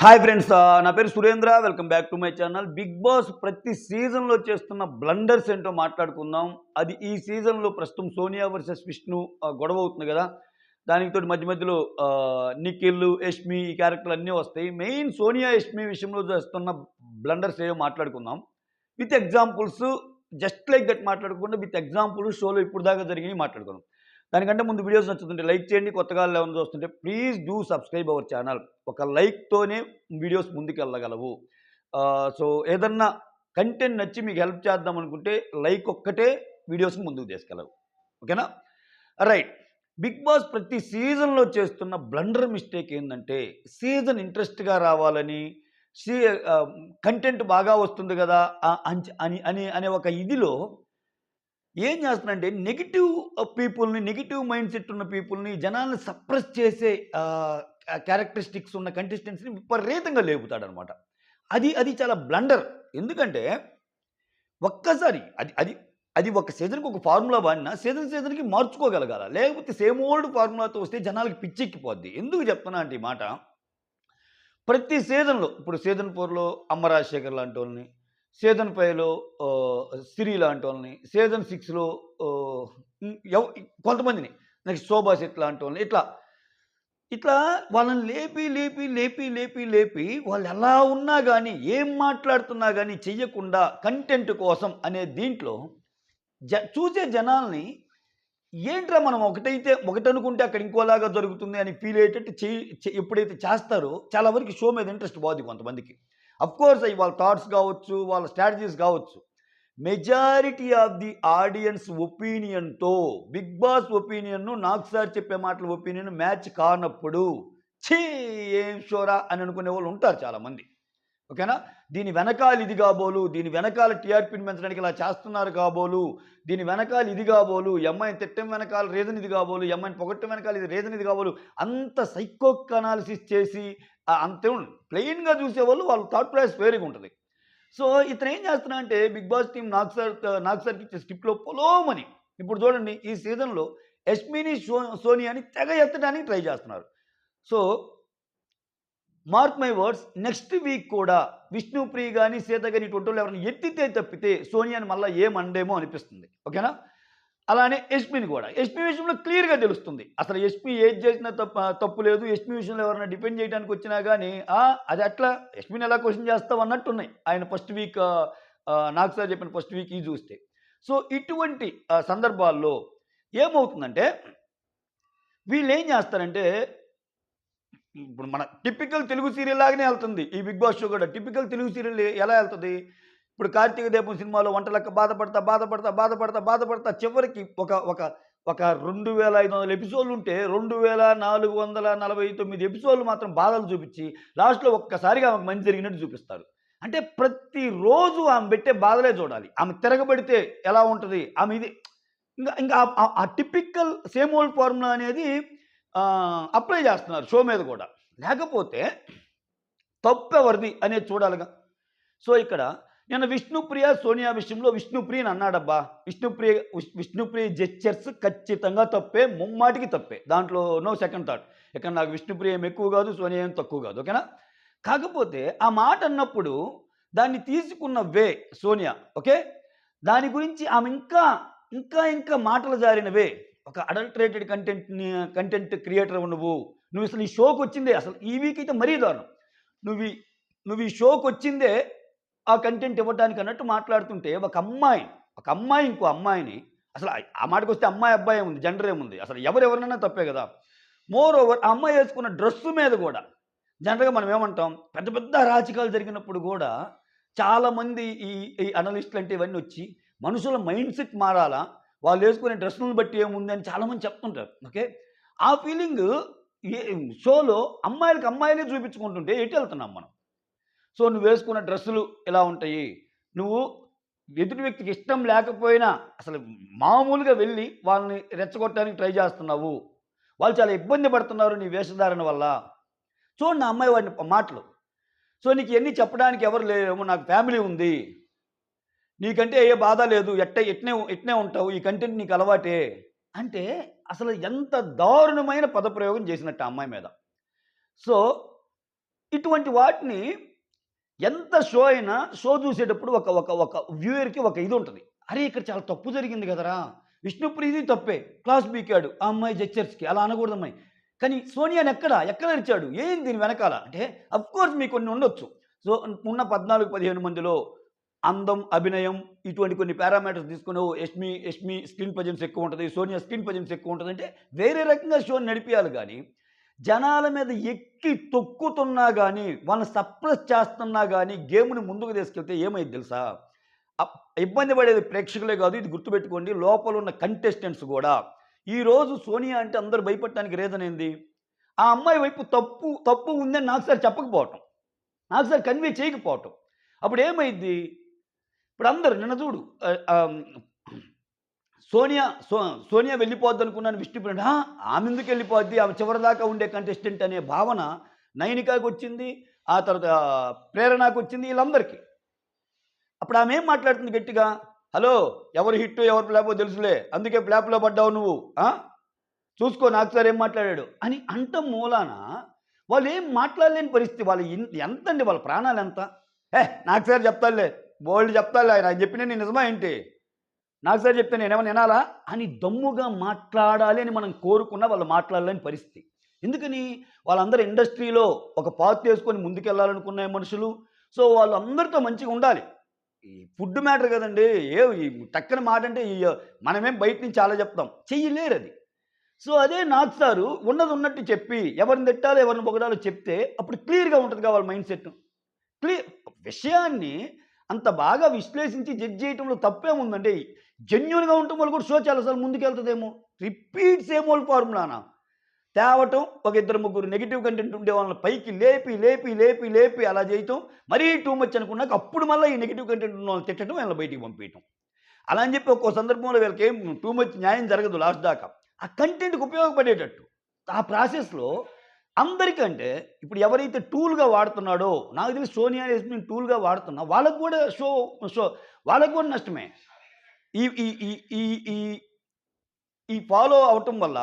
Hi friends, నా పేరు Surendra. Welcome back to my channel. Bigg Boss ప్రతి సీజన్లో చేస్తున్న బ్లండర్స్ ఏంటో మాట్లాడుకుందాం. అది ఈ సీజన్లో ప్రస్తుతం సోనియా వర్సెస్ విష్ణు గొడవ అవుతుంది కదా. దానితో మధ్య మధ్యలో నిఖిల్, యష్మి ఈ క్యారెక్టర్లు అన్నీ వస్తాయి. మెయిన్ సోనియా యష్మి విషయంలో చేస్తున్న బ్లండర్స్ ఏవో మాట్లాడుకుందాం. With examples, just like that మాట్లాడకుండా విత్ ఎగ్జాంపుల్స్ షోలో ఇప్పుడు దాకా జరిగినవి మాట్లాడుకుందాం. దానికంటే ముందు వీడియోస్ నచ్చుతుంటే లైక్ చేయండి. కొత్తగా ఎవరైనా చూస్తుంటే please do subscribe our channel. ఒక లైక్తోనే వీడియోస్ ముందుకు వెళ్ళగలవు. సో ఏదన్నా కంటెంట్ నచ్చి మీకు హెల్ప్ చేద్దాం అనుకుంటే లైక్ ఒక్కటే వీడియోస్ని ముందుకు తీసుకెళ్ళవు. ఓకేనా? రైట్. బిగ్ బాస్ ప్రతి సీజన్లో చేస్తున్న బ్లండర్ మిస్టేక్ ఏంటంటే, సీజన్ ఇంట్రెస్ట్గా రావాలని, సీ కంటెంట్ బాగా వస్తుంది కదా అని అని అనే ఒక ఇదిలో ఏం చేస్తున్నాడంటే నెగిటివ్ పీపుల్ని, నెగిటివ్ మైండ్ సెట్ ఉన్న పీపుల్ని, జనాల్ని సప్రెస్ చేసే క్యారెక్టరిస్టిక్స్ ఉన్న కంటెస్టెంట్స్ని విపరీతంగా లేపుతాడనమాట. అది అది చాలా బ్లండర్. ఎందుకంటే ఒక్కసారి అది అది అది ఒక సీజన్కి ఒక ఫార్ములా వాడినా సీజన్కి మార్చుకోగలగాల. లేకపోతే సేమ్ ఓల్డ్ ఫార్ములాతో వస్తే జనాలకి పిచ్చెక్కిపోద్ది. ఎందుకు చెప్తున్నా అంటే ఈ మాట, ప్రతి సీజన్లో ఇప్పుడు సీజన్ 4లో అమ్మ రాజశేఖర్ లాంటి వాళ్ళని, సీజన్ 5లో సిరి లాంటి వాళ్ళని, సీజన్ 6లో కొంతమందిని, నెక్స్ట్ శోభా శెట్టి లాంటి వాళ్ళని, ఇట్లా ఇట్లా వాళ్ళని లేపి లేపి లేపి లేపి లేపి వాళ్ళు ఎలా ఉన్నా కానీ, ఏం మాట్లాడుతున్నా కానీ చెయ్యకుండా కంటెంట్ కోసం అనే దీంట్లో చూసే జనాల్ని ఏంట్రా మనం ఒకటనుకుంటే అక్కడ ఇంకోలాగా జరుగుతుంది అని ఫీల్ అయ్యేటట్టు ఎప్పుడైతే చేస్తారో చాలా వరకు షో మీద ఇంట్రెస్ట్ పోద్ది కొంతమందికి. అఫ్కోర్స్ అవి వాళ్ళ థాట్స్ కావచ్చు, వాళ్ళ స్ట్రాటజీస్ కావచ్చు. మెజారిటీ ఆఫ్ ది ఆడియన్స్ ఒపీనియన్తో బిగ్ బాస్ ఒపీనియన్ను, నాకు సార్ చెప్పే మాటల ఒపీనియన్ మ్యాచ్ కానప్పుడు ఛీ ఏం షోరా అని అనుకునే వాళ్ళు ఉంటారు చాలామంది. ఓకేనా? దీని వెనకాల ఇది కాబోలు, దీని వెనకాల టీఆర్పీని పెంచడానికి ఇలా చేస్తున్నారు కాబోలు, దీని వెనకాల ఇది కాబోలు, ఈ అమ్మాయిని తిట్టం వెనకాల రీజన్ ఇది కాబోలు, ఈ అమ్మాయిని పొగట్టం వెనకాల ఇది రీజన్ ఇది కాబోలు, అంత సైకోక్ అనాలిసిస్ చేసి అంతే ప్లెయిన్గా చూసేవాళ్ళు వాళ్ళ థాట్ ప్రాసెస్ వేరేగా ఉంటుంది. సో ఇతను ఏం చేస్తున్నా అంటే బిగ్ బాస్ టీం నాకు సార్కి ఇచ్చే స్క్రిప్ట్లో పొలోమని ఇప్పుడు చూడండి ఈ సీజన్లో యష్మిని సోనియాని తెగ ఎత్తడానికి ట్రై చేస్తున్నారు. So mark my words, next week కూడా విష్ణుప్రియ కానీ సీత కానీ ఇటువంటి వాళ్ళు ఎవరైనా ఎత్తితే తప్పితే సోనియాని మళ్ళీ ఏమండేమో అనిపిస్తుంది. ఓకేనా? అలానే యష్మిని కూడా, యష్మి విషయంలో క్లియర్గా తెలుస్తుంది అసలు యష్మి ఏది చేసినా తప్పు లేదు. యష్మి విషయంలో ఎవరైనా డిపెండ్ చేయడానికి వచ్చినా కానీ అది అట్లా యష్మిని ఎలా క్వశ్చన్ చేస్తావు అన్నట్టున్నాయి ఆయన ఫస్ట్ వీక్, నాకు సార్ చెప్పిన ఫస్ట్ వీక్ ఇది చూస్తే. సో ఇటువంటి సందర్భాల్లో ఏమవుతుందంటే వీళ్ళు ఏం చేస్తారంటే, ఇప్పుడు మన టిపికల్ తెలుగు సీరియల్ లాగానే వెళ్తుంది ఈ బిగ్ బాస్ షో కూడా. టిపికల్ తెలుగు సీరియల్ ఎలా వెళ్తుంది, ఇప్పుడు కార్తీక దీపం సినిమాలో వంటలక్క బాధపడతా బాధపడతా బాధపడతా బాధపడతా చివరికి ఒక ఒక ఒక 2500 ఎపిసోడ్లు ఉంటే 2449 ఎపిసోడ్లు మాత్రం బాధలు చూపించి లాస్ట్లో ఒక్కసారిగా ఆమెకు మంచి జరిగినట్టు చూపిస్తారు. అంటే ప్రతిరోజు ఆమె పెట్టే బాధలే చూడాలి. ఆమె తిరగబడితే ఎలా ఉంటుంది ఆమె ఇది, ఇంకా ఇంకా ఆ టిపికల్ సేమ్ ఓల్డ్ ఫార్ములా అనేది అప్లై చేస్తున్నారు షో మీద కూడా. లేకపోతే తప్పెవరిది అనేది చూడాలిగా. సో ఇక్కడ నేను విష్ణుప్రియ సోనియా విషయంలో విష్ణుప్రియని అన్నాడబ్బా. విష్ణుప్రియ జెస్చర్స్ ఖచ్చితంగా తప్పే, ముమ్మాటికి తప్పే, దాంట్లో నో సెకండ్ థాట్. ఇక్కడ నాకు విష్ణుప్రియ ఏం ఎక్కువ కాదు, సోనియా ఏం తక్కువ కాదు. ఓకేనా? కాకపోతే ఆ మాట అన్నప్పుడు దాన్ని తీసుకున్న వే సోనియా, ఓకే, దాని గురించి ఆమె ఇంకా ఇంకా ఇంకా మాటలు జారినవే. ఒక అడల్టరేటెడ్ కంటెంట్ క్రియేటర్ నువ్వు అసలు ఈ షోకి వచ్చిందే, అసలు ఈ వీక్ అయితే మరీ దారుణం, నువ్వు ఈ షోకి వచ్చిందే ఆ కంటెంట్ ఇవ్వడానికి అన్నట్టు మాట్లాడుతుంటే ఒక అమ్మాయి ఇంకో అమ్మాయిని, అసలు ఆ మాటకు వస్తే అమ్మాయి అబ్బాయి ఉంది, జెండర్ ఏముంది, అసలు ఎవరెవరైనా తప్పే కదా. మోర్ ఓవర్ ఆ అమ్మాయి వేసుకున్న డ్రెస్సు మీద కూడా జనరల్గా మనం ఏమంటాం, పెద్ద పెద్ద అరాచకాలు జరిగినప్పుడు కూడా చాలామంది ఈ అనలిస్టులు అంటే ఇవన్నీ వచ్చి మనుషుల మైండ్ సెట్ మారాలా, వాళ్ళు వేసుకునే డ్రెస్సులను బట్టి ఏముంది అని చాలామంది చెప్తుంటారు. ఓకే, ఆ ఫీలింగ్ షోలో అమ్మాయిలే చూపించుకుంటుంటే ఎటు వెళ్తున్నాం మనం. సో నువ్వు వేసుకున్న డ్రెస్సులు ఎలా ఉంటాయి, నువ్వు ఎదుటి వ్యక్తికి ఇష్టం లేకపోయినా అసలు మామూలుగా వెళ్ళి వాళ్ళని రెచ్చగొట్టడానికి ట్రై చేస్తున్నావు, వాళ్ళు చాలా ఇబ్బంది పడుతున్నారు నీ వేషధారణ వల్ల. చూడండి ఆ అమ్మాయి వాడిని మాటలు. సో నీకు ఇవన్నీ చెప్పడానికి ఎవరు లేరేమో, నాకు ఫ్యామిలీ ఉంది, నీకంటే ఏ బాధ లేదు, ఎట్నే ఉంటావు, ఈ కంటెంట్ నీకు అలవాటే అంటే అసలు ఎంత దారుణమైన పదప్రయోగం చేసినట్టు ఆ అమ్మాయి మీద. సో ఇటువంటి వాటిని ఎంత షో అయినా షో చూసేటప్పుడు ఒక ఒక ఒక వ్యూయర్‌కి ఒక ఇది ఉంటది. అరే! ఇక్కడ చాలా తప్పు జరిగింది కదరా! విష్ణుప్రియది తప్పే. క్లాస్ పీకాడు. ఆ అమ్మాయి జడ్జర్స్‌కి అలా అనకూడదు అమ్మాయి. కానీ సోనియాని ఎక్కడ అరిచాడు? ఏం దీని వెనకాల? అంటే ఆఫ్‌కోర్స్ మీకు కొన్ని ఉండొచ్చు. సో, ఉన్న 14, 15 మందిలో అందం, అభినయం ఇటువంటి కొన్ని పారామీటర్స్ తీసుకొని యష్మి స్క్రీన్ ప్రెజెన్స్ ఎక్కువ ఉంటది. సోనియా స్క్రీన్ ప్రెజెన్స్ ఎక్కువ ఉంటదంటే వేరే రకంగా షోని నడిపియాలి గానీ, జనాల మీద ఎక్కి తొక్కుతున్నా గానీ, వాళ్ళని సప్రెస్ చేస్తున్నా గానీ, గేమ్‌ని ముందుకు తీసుకెళ్తే ఏమైద్ది తెలుసా? అప్ ఇబ్బంది పడేది ప్రేక్షకులే గాదు. ఇది గుర్తుపెట్టుకోండి. లోపలున్న కంటెస్టెంట్స్ గూడా. ఈరోజు సోనియా అంటే అందరూ భయపడటానికి రీజన్ ఏంది? ఆ అమ్మాయి వైపు తప్పు ఉందని నాకు సార్ చెప్పకపోవటం. నాకు సార్ కన్వే చేయకపోవటం. అప్పుడేమైద్ది? ఇప్పుడు అందరూ నిన్న చూడు సోనియా సోనియా వెళ్ళిపోద్దనుకున్నాను విష్ణుప్రియ. ఆమెందుకెళ్ళిపోద్ది? ఆమె చివరిదాకా ఉండే కంటెస్టెంట్ అనే భావన నయనికాకొచ్చింది. ఆ తర్వాత ప్రేరణకొచ్చింది ఈళ్ళందరికీ. అప్పుడు ఆమేం మాట్లాడుతుంది గట్టిగా? హలో! ఎవరు హిట్టు, ఎవరు ఫ్లాపో తెలుసులే. అందుకే ఫ్లాప్‌లో పడ్డావు నువ్వు. చూసుకో నాగ్ సార్ ఏం మాట్లాడాడు అని అంటం మూలాన వాళ్ళేం మాట్లాడలేని పరిస్థితి. వాళ్ళు ఎంతండి వాళ్ళ ప్రాణాలెంత? నాగ్ సార్ చెప్తాడులే. బోలెడు చెప్తాడులే ఆయన చెప్పినన్ని నిజమా ఏంటి? నాగ్ సార్ చెప్తే నేనేమన్నా వినాలా? అని దమ్ముగా మాట్లాడాలి అని మనం కోరుకున్నా వాళ్ళు మాట్లాడలేని పరిస్థితి. ఎందుకని? వాళ్ళందరూ ఇండస్ట్రీలో ఒక పాత్ చేసుకొని ముందుకెళ్ళాలనుకునే మనుషులు. సో, వాళ్ళందరితో మంచిగా ఉండాలి. ఈ ఫుడ్ మ్యాటర్ కదండీ! ఈ టక్కన మాట అంటే మనమేం బయట నుంచి చాలా చెప్తాం. చెయ్యలేరది. సో, అదే నాగ్ సారు ఉన్నది ఉన్నట్టు చెప్పి, ఎవరిని తిట్టాలో, ఎవరిని పొగడాలో చెప్తే అప్పుడు క్లియర్‌గా ఉంటదిగా వాళ్ళ మైండ్ సెట్. క్లియర్ విషయాన్ని అంత బాగా విశ్లేషించి జడ్జ్ చేయటంలో తప్పేముందండి? జెన్యూన్‌గా ఉండటం వల్ల కూడా షో చాలా సార్లు ముందుకెళ్తదేమో. రిపీట్ సేమ్ ఓల్డ్ ఫార్ములానా? తేవటం, ఒక ఇద్దరు ముగ్గురు నెగెటివ్ కంటెంట్ ఉండే వాళ్ళని పైకి లేపి అలా చేయటం. మరీ టూ మచ్ అనుకున్నాక అప్పుడు మళ్ళా ఈ నెగెటివ్ కంటెంట్ ఉన్న వాళ్ళని తిట్టడం, వీళ్ళని బయటికి పంపియటం. అలా అని చెప్పి ఒక్కో సందర్భంలో వీళ్ళకేం టూ మచ్ న్యాయం జరగదు లాస్ట్ దాకా. ఆ కంటెంట్‌కి ఉపయోగపడేటట్టు. ఆ ప్రాసెస్‌లో అందరికంటే ఇప్పుడు ఎవరైతే టూల్‌గా వాడుతున్నాడో, నాకు తెలిసి సోనియా యస్మిన్ టూల్‌గా వాడుతున్నా వాళ్ళకి కూడా షో వాళ్ళకి కూడా నష్టమే. ఈ ఈ ఈ ఈ ఈ ఈ ఫాలో అవ్వటం వల్ల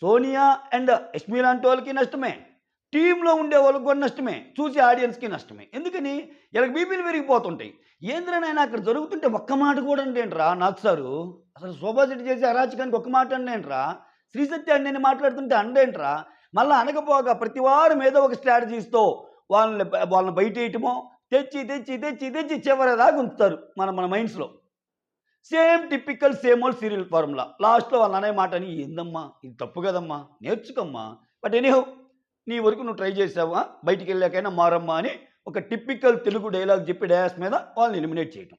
సోనియా అండ్ యష్మి లాంటోళ్ళకి నష్టమే. టీమ్‌లో ఉండే వాళ్ళకి కూడా నష్టమే. చూసే ఆడియన్స్‌కి నష్టమే. ఎందుకని? ఈళ్ళకి బీపీలు పెరిగిపోతుంటాయి. ఏందిరా నాయనా అక్కడ జరుగుతుంటే ఒక్క మాట కూడా అనడేంట్రా నాగ్ సారు? అసలు శోభా శెట్టి చేసే అరాచకానికి ఒక్క మాట అనడేంట్రా? శ్రీ సత్య నేను మాట్లాడుతుంటే అనడేంట్రా? మళ్ళా అనకపోగా ప్రతి వారం ఏదో ఒక స్ట్రాటజీస్‌తో వాళ్ళని బయటేయటమో, తెచ్చి చివరిదాకా ఉంచుతారు మన మన మైండ్స్‌లో. Same typical same old serial formula. లాస్ట్‌లో వాళ్ళ అన్నయ్య మాటని ఏందమ్మా! ఇది తప్పు కదమ్మా! నేర్చుకోమ్మా. బట్ ఎనీహౌ నీ వరకు నువ్వు ట్రై చేసావా? బయటికెళ్ళాకైనా మారమ్మా అని ఒక టిపికల్ తెలుగు డైలాగ్ చెప్పి డయాస్ మీద వాళ్ళని ఎలిమినేట్ చేయటం.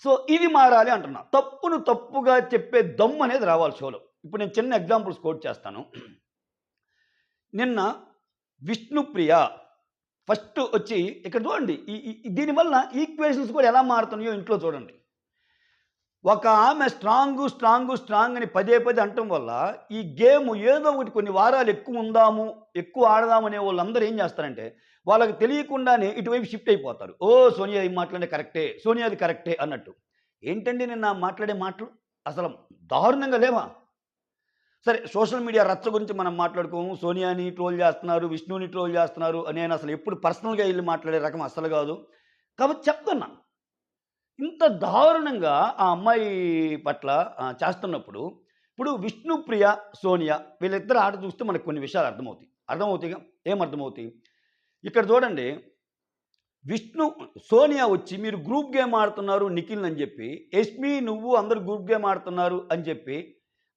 సో, ఇది మారాలి అంటున్నా. తప్పును తప్పుగా చెప్పే దమ్ము అనేది రావాలి షోలో. ఇప్పుడు నేను చిన్న ఎగ్జాంపుల్స్ కోట్ చేస్తాను. నిన్న విష్ణుప్రియ ఫస్ట్ వచ్చి ఇక్కడ చూడండి. ఈ ఈ దీనివల్ల ఈక్వేషన్స్ కూడా ఎలా మారుతున్నాయో ఇంట్లో చూడండి. ఒక ఆమె స్ట్రాంగ్ అని పదే అనటం వల్ల ఈ గేమ్ ఏదో ఒకటి కొన్ని వారాలు ఎక్కువ ఆడదాము అనే వాళ్ళందరూ ఏం చేస్తారంటే వాళ్ళకి తెలియకుండానే ఇటువైపు షిఫ్ట్ అయిపోతారు. సోనియా ఏం మాట్లాడే కరెక్టే, సోనియాది కరెక్టే అన్నట్టు. ఏంటండి నిన్న మాట్లాడే మాటలు అసలు దారుణంగా లేవా? సరే, సోషల్ మీడియా రచ్చ గురించి మనం మాట్లాడుకోము. సోనియాని ట్రోల్ చేస్తున్నారు, విష్ణుని ట్రోల్ చేస్తున్నారు. నేను అసలు ఎప్పుడు పర్సనల్‌గా ఎళ్లి మాట్లాడే రకం అస్సలు కాదు. కాబట్టి చెప్తున్నా. ఇంత దారుణంగా ఆ అమ్మాయి పట్ల చేస్తున్నప్పుడు, ఇప్పుడు విష్ణుప్రియ, సోనియా వీళ్ళిద్దరి ఆట చూస్తే మనకు కొన్ని విషయాలు అర్థమవుతాయి. అర్థమవుతాయిగా? ఏం అర్థమవుతాయి? ఇక్కడ చూడండి, సోనియా వచ్చి మీరు గ్రూప్ గేమ్ ఆడుతున్నారు నిఖిల్ అని చెప్పి, యష్మి నువ్వు అందరూ గ్రూప్ గేమ్ ఆడుతున్నారు అని చెప్పి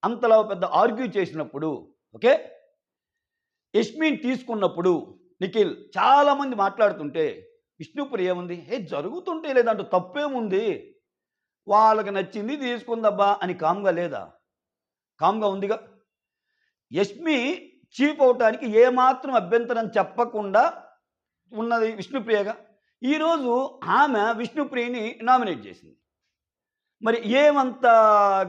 అంతలా పెద్ద ఆర్గ్యూ చేసినప్పుడు, ఓకే, యష్మిని తీసుకున్నప్పుడు నిఖిల్ చాలామంది మాట్లాడుతుంటే విష్ణుప్రియ ఏముంది? జరుగుతుంటే లేదంటూ తప్పేముంది? వాళ్ళకి నచ్చింది తీసుకుందబ్బా అని కామ్‌గా లేదా? కామ్‌గా ఉందిగా. యష్మి చీఫ్ అవ్వటానికి ఏమాత్రం అభ్యంతరం చెప్పకుండా ఉన్నది విష్ణుప్రియగా. ఈరోజు ఆమె విష్ణుప్రియని నామినేట్ చేసింది. మరి ఏమంత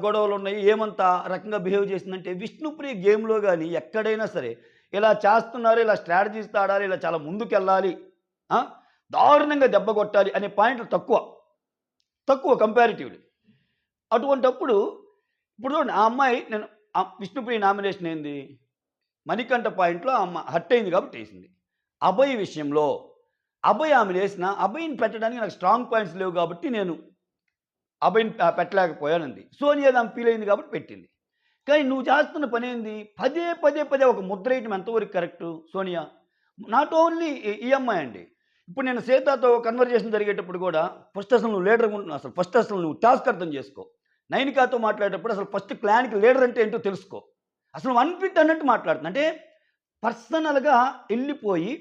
గొడవలున్నాయి? ఏమంత రకంగా బిహేవ్ చేసిందంటే విష్ణుప్రియ గేమ్‌లో గాని ఎక్కడైనా సరే ఇలా చేస్తున్నారు, ఇలా స్ట్రాటజీస్‌తో ఆడాలి, ఇలా చాలా ముందుకెళ్ళాలి, దారుణంగా దెబ్బ కొట్టాలి అనే పాయింట్లు తక్కువ కంపారిటివ్‌లీ. అటువంటప్పుడు ఇప్పుడు చూడండి ఆ అమ్మాయి నేను విష్ణుప్రియ నామినేషన్ ఏంది? మణికంఠ పాయింట్‌లో ఆ అమ్మ హర్ట్ అయింది కాబట్టి ఏసింది. అభయ్ విషయంలో అభయ్ ఆమెనేసిన అభయ్‌ని పెట్టడానికి నాకు స్ట్రాంగ్ పాయింట్స్ లేవు కాబట్టి నేను అభయ్‌ని పెట్టలేకపోయానంది. సోనియాది ఆమె ఫీల్ అయింది కాబట్టి పెట్టింది. కానీ నువ్వు చేస్తున్న పనేంది? పదే, పదే, పదే ఒక ముద్రేయటం ఎంతవరకు కరెక్టు సోనియా? నాట్ ఓన్లీ ఈ అమ్మాయి అండి. ఇప్పుడు నేను సీతతో కన్వర్జేషన్ జరిగేటప్పుడు గూడా ఫస్ట్ అసలు నువ్వు లీడర్‌గా ఉంటున్నావు. ఫస్ట్ అసలు నువ్వు టాస్క్ అర్థం చేసుకో. నైనికాతో మాట్లాడేటప్పుడు అసలు ఫస్ట్ క్లాన్‌కి లీడర్ అంటే ఏంటో తెలుసుకో. అసలు నువ్వు అన్‌ఫిట్ అన్నట్టు మాట్లాడుతున్నావు. అంటే పర్సనల్‌గా ఎళ్ళిపోయి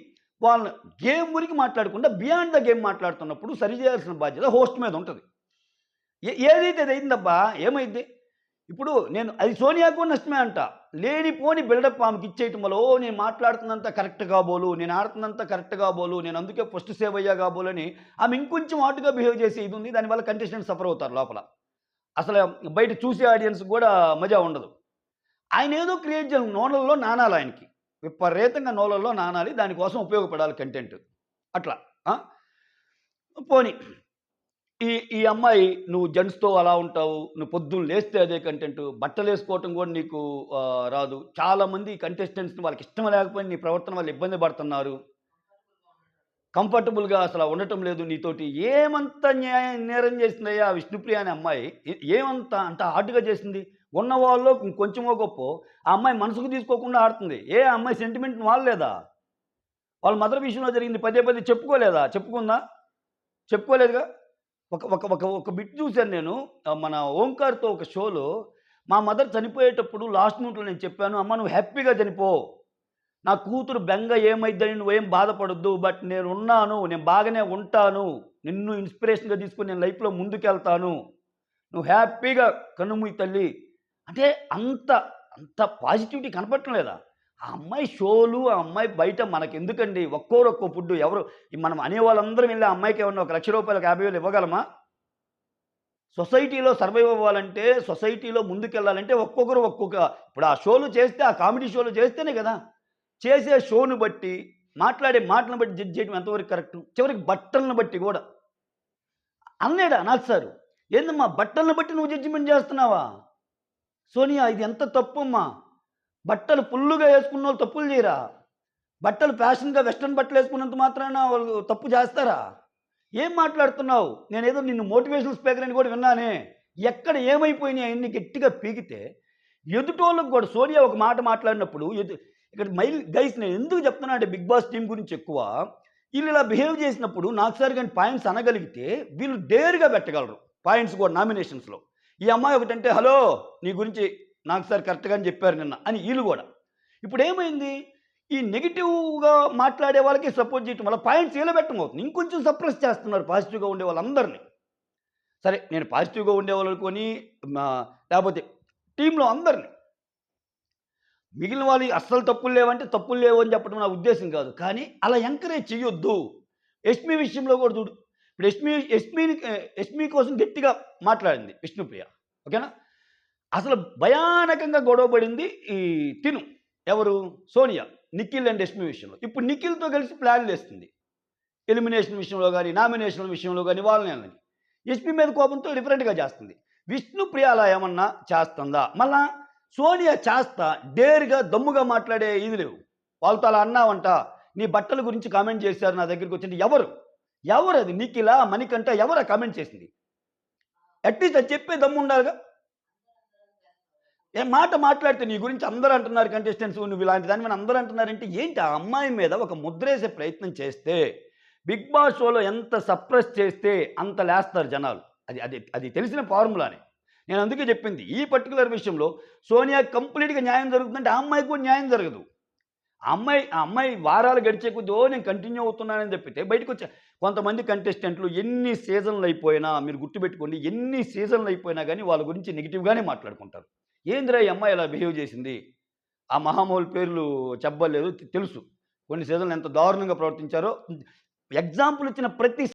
వాళ్ళని గేమ్ గురించి మాట్లాడకుండా బియాండ్ ద గేమ్ మాట్లాడుతున్నప్పుడు సరిచేయాల్సిన బాధ్యత హోస్ట్ మీద ఉంటది. ఏదైతే అది అయిందబ్బా! ఏమైద్ది? ఇప్పుడు నేను అది సోనియాకు కూడా నష్టమే అంట. లేనిపోని బిల్డప్ ఆమెకిచ్చేయటం వల్ల నేను మాట్లాడుతున్నంత కరెక్ట్ కాబోలు, నేను ఆడుతున్నంత కరెక్ట్ కాబోలు, నేను అందుకే ఫస్ట్ సేవ్ అయ్యా కాబోలని ఆమె ఇంకొంచెం హాట్‌గా బిహేవ్ చేసే ఇది ఉంది. దానివల్ల కంటెస్టెంట్స్ సఫర్ అవుతారు లోపల. అసలు బయట చూసే ఆడియన్స్‌కి గూడా మజా ఉండదు. ఆయనేదో క్రియేట్ చేయాలి. నోళ్ళల్లో నానాలి ఆయనకి. విపరీతంగా నోళ్ళల్లో నానాలి. దానికోసం ఉపయోగపడాలి కంటెంట్. అట్లా. ఆ! పోనీ ఈ ఈ అమ్మాయి నువ్వు జెంట్స్‌తో అలా ఉంటావు. నువ్వు పొద్దున్న లేస్తే అదే కంటెంటు. బట్టలేసుకోవటం గూడా నీకు రాదు. చాలామంది కంటెస్టెంట్స్‌ని వాళ్ళకిష్టం లేకపోయినా నీ ప్రవర్తన వల్ల ఇబ్బంది పడుతున్నారు. కంఫర్టబుల్‌గా అసల ఉండటం లేదు నీతోటి. ఏమంత నేరం చేసిందయ్యా ఆ విష్ణుప్రియ అనే అమ్మాయి? ఏమంత అంత హార్డ్‌గా చేసింది? ఉన్న వాళ్ళలో కొంచెమో గొప్పో ఆ అమ్మాయి మనసుకు తీసుకోకుండా ఆడుతుంది. ఆ అమ్మాయి సెంటిమెంట్‌ని వాడలేదా? వాళ్ళ మదర్ విషయంలో జరిగింది పదే పదే చెప్పుకోలేదా? చెప్పుకుందా? చెప్పుకోలేదుగా. ఒక ఒక ఒక ఒక బిట్ చూసాను నేను. మన ఓంకార్‌తో ఒక షోలో మా మదర్ చనిపోయేటప్పుడు లాస్ట్ మినిట్‌లో నేను చెప్పాను. "అమ్మ నువ్వు హ్యాపీగా చనిపో. నా కూతురు బెంగ ఏమైద్దని నువ్వేం బాధపడొద్దు. బట్ నేనున్నాను. నేను బాగానే ఉంటాను. నిన్ను ఇన్‌స్పిరేషన్‌గా తీసుకొని నేను లైఫ్‌లో ముందుకెళ్తాను. నువ్వు హ్యాపీగా కన్నుమూయి తల్లి." అంటే అంత అంత పాజిటివిటీ కనపడటం లేదా? ఆ అమ్మాయి షోలు, ఆ అమ్మాయి బయట మనకెందుకండి? ఒక్కోరు ఒక్కో ఫుడ్డు. ఎవరు మనం అనేవాళ్ళందరం వెళ్లి ఆ అమ్మాయికి ఏమన్నా ఒక రూ. 1,00,000 50,000 ఇవ్వగలమా? సొసైటీలో సర్వైవ్ అవ్వాలంటే, సొసైటీలో ముందుకెళ్ళాలంటే ఒక్కొక్కరు ఒక్కొక్క ఇప్పుడు ఆ షోలు చేస్తే, ఆ కామెడీ షోలు చేస్తేనే గదా! చేసే షోను బట్టి, మాట్లాడే మాటలను బట్టి జడ్జ్ చేయడం ఎంతవరకు కరెక్టు? చివరికి బట్టలను బట్టి గూడా. అనలేడా నాగ్ సారు? "ఏందమ్మా బట్టలను బట్టి నువ్వు జడ్జిమెంట్ జేస్తున్నావా? సోనియా ఇది ఎంత తప్పమ్మా! బట్టలు ఫుల్లుగా యేసుకున్నోళ్ళు తప్పులు జేయరా? బట్టలు ఫ్యాషన్‌గా వెస్టర్న్ బట్టలేసుకున్నంత మాత్రాన వాళ్ళు తప్పు చేస్తారా? ఏం మాట్లాడుతున్నావు? నేనేదో నిన్ను మోటివేషనల్ స్పీకర్ అని కూడా విన్నానే. ఎక్కడ ఏమైపోయినాయి అయన్నీ గట్టిగా పీకితే, ఎదుటోళ్ళకి కూడా సోనియా ఒక మాట మాట్లాడినప్పుడు ఇక్కడ గైస్ నేను ఎందుకు చెప్తున్నా అంటే 'బిగ్ బాస్' టీమ్ గురించి ఎక్కువ. ఈళ్ళు ఇలా బిహేవ్ చేసినప్పుడు నాకు సార్ గాని పాయింట్స్ అనగలిగితే వీళ్ళు డేర్‌గా పెట్టగలరు. పాయింట్స్ కూడా నామినేషన్స్‌లో. ఈ అమ్మాయి ఒకటంటే హలో! నీ గురించి నాకు సార్ కరెక్ట్‌గానే చెప్పారు నిన్న అని ఈళ్ళు గూడా. ఇప్పుడేమైంది? ఈ నెగెటివ్‌గా మాట్లాడే వాళ్ళకి సపోర్ట్ చేయటం వల్ల పాయింట్స్ ఈలబెట్టమవుతుంది. ఇంకొంచెం సప్రెస్ చేస్తున్నారు పాజిటివ్‌గా ఉండే వాళ్ళందరిని. సరే నేను పాజిటివ్‌గా ఉండేవాళ్ళనుకోని మా లేపోతే టీమ్‌లో అందరిని. మిగిలిన వాళ్ళు అస్సలు తప్పులు లేవంటే తప్పులు లేవు అని చెప్పడం నా ఉద్దేశ్యం కాదు. కానీ అలా ఎంకరేజ్ చేయొద్దు. యష్మి విషయంలో కూడా చూడు. ఇప్పుడు యష్మి కోసం గట్టిగా మాట్లాడింది విష్ణుప్రియ. ఓకేనా? అసలు భయానకంగా గొడవ పడింది ఈ తిను. ఎవరు? సోనియా. నిఖిల్ అండ్ యష్మి విషయంలో. ఇప్పుడు నిఖిల్‌తో కలిసి ప్లాన్‌లేస్తుంది. ఎలిమినేషన్ విషయంలో గాని, నామినేషన్‌ల విషయంలో గాని వాళ్ళని ఈళ్ళని. ఎస్పీ మీద కోపంతో డిఫరెంట్‌గా చేస్తుంది. విష్ణుప్రియ అలా ఏమన్నా చేస్తుందా? మళ్ళా సోనియా చేస్తా డేర్‌గా, దమ్ముగా మాట్లాడే ఇది లేవు. వాళ్ళతో అలా అన్నావంట, నీ బట్టల గురించి కామెంట్ చేశారు నా దగ్గరికొచ్చి ఎవరు? ఎవరది? నిఖిలా? మణికంఠ ఎవరా కామెంట్ చేసింది? అట్‌లీస్ట్ అది చెప్పే దమ్ముండాలిగా. ఏ మాట మాట్లాడితే నీ గురించి అందరూ అంటున్నారు కంటెస్టెంట్స్ నువ్వు ఇలాంటి దాని మీద అందరూ అంటున్నారంటే ఏంటి ఆ అమ్మాయి మీద ఒక ముద్రేసే ప్రయత్నం చేస్తే బిగ్ బాస్ షోలో ఎంత సప్రెస్ చేస్తే అంత లేస్తారు జనాలు. అది అది అది తెలిసిన ఫార్ములానే. నేను అందుకే చెప్పింది. ఈ పర్టిక్యులర్ విషయంలో సోనియా కంప్లీట్‌గా న్యాయం జరుగుతుందంటే ఆ అమ్మాయికి కూడా న్యాయం జరగదు. ఆ అమ్మాయి వారాలు గడిచే కొద్దీ నేను కంటిన్యూ అవుతున్నానని చెప్పితే బయటకొచ్చా కొంతమంది కంటెస్టెంట్లు ఎన్ని సీజన్‌లు అయిపోయినా మీరు గుర్తుపెట్టుకోండి. ఎన్ని సీజన్‌లు అయిపోయినా గాని వాళ్ళ గురించి నెగెటివ్‌గానే మాట్లాడుకుంటారు. ఏందిరా ఈ అమ్మాయి ఇలా బిహేవ్ చేసింది? ఆ మహామౌల్ పేర్లు చెప్పలేదు తెలుసు. కొన్ని సీజన్‌లు ఎంత దారుణంగా ప్రవర్తించారో ఎగ్జాంపుల్ ఇచ్చిన ప్రతి